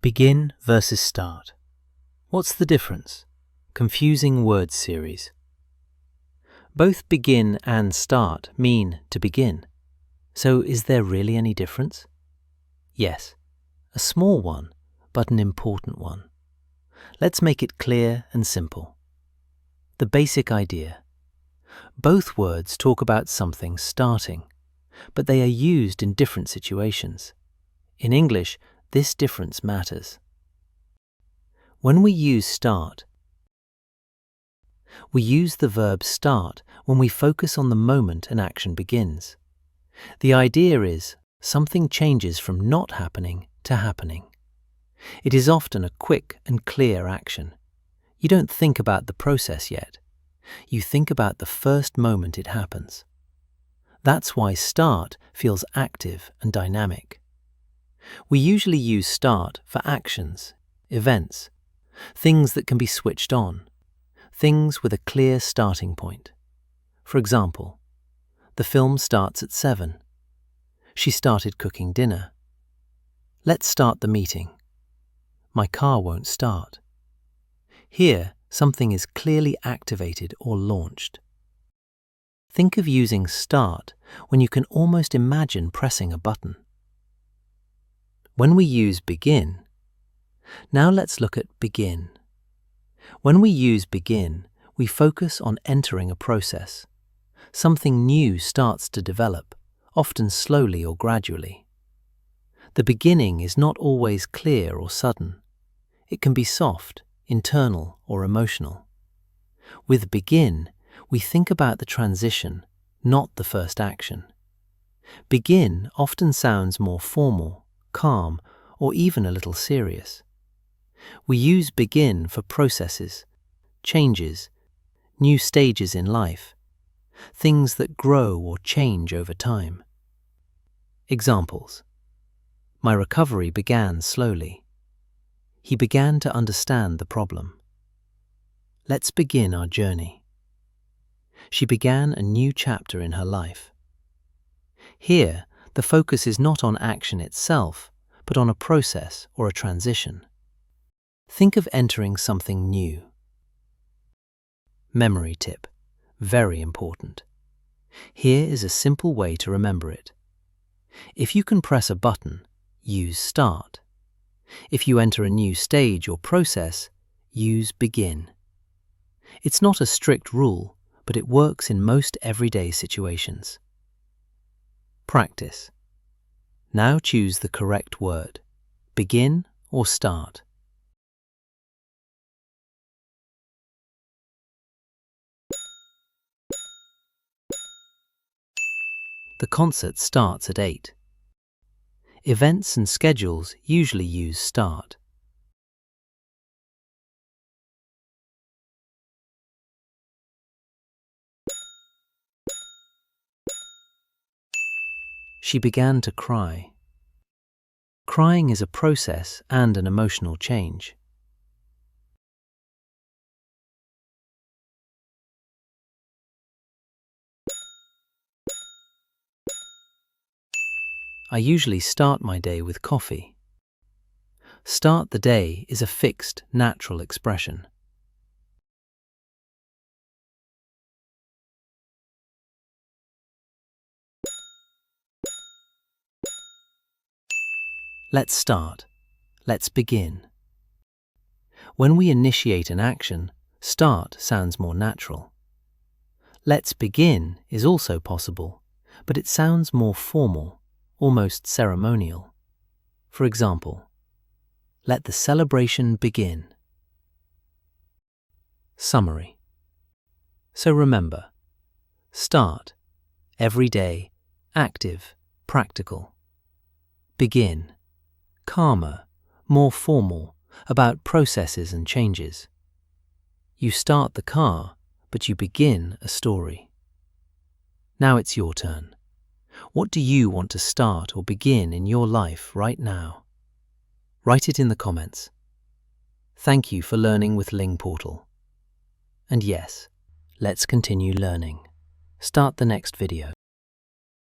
Begin versus start. What's the difference? Confusing words series. Both begin and start mean to begin. So is there really any difference? Yes, a small one, but an important one. Let's make it clear and simple. The basic idea. Both words talk about something starting, but they are used in different situations. In English, this difference matters. When we use start, we use the verb start when we focus on the moment an action begins. The idea is something changes from not happening to happening. It is often a quick and clear action. You don't think about the process yet. You think about the first moment it happens. That's why start feels active and dynamic. We usually use start for actions, events, things that can be switched on, things with a clear starting point. For example, the film starts at 7. She started cooking dinner. Let's start the meeting. My car won't start. Here, something is clearly activated or launched. Think of using start when you can almost imagine pressing a button. When we use begin, now let's look at begin. When we use begin, we focus on entering a process. Something new starts to develop, often slowly or gradually. The beginning is not always clear or sudden. It can be soft, internal, or emotional. With begin, we think about the transition, not the first action. Begin often sounds more formal, calm, or even a little serious. We use begin for processes, changes, new stages in life, things that grow or change over time. Examples. My recovery began slowly. He began to understand the problem. Let's begin our journey. She began a new chapter in her life. Here, the focus is not on action itself, but on a process or a transition. Think of entering something new. Memory tip. Very important. Here is a simple way to remember it. If you can press a button, use start. If you enter a new stage or process, use begin. It's not a strict rule, but it works in most everyday situations. Practice. Now choose the correct word. Begin or start. The concert starts at 8. Events and schedules usually use start. She began to cry. Crying is a process and an emotional change. I usually start my day with coffee. Start the day is a fixed, natural expression. Let's start. Let's begin. When we initiate an action, start sounds more natural. Let's begin is also possible, but it sounds more formal, almost ceremonial. For example, let the celebration begin. Summary. So remember, start, everyday, active, practical. Begin, calmer, more formal, about processes and changes. You start the car, but you begin a story. Now it's your turn. What do you want to start or begin in your life right now? Write it in the comments. Thank you for learning with Lingportal. And yes, let's continue learning. Start the next video.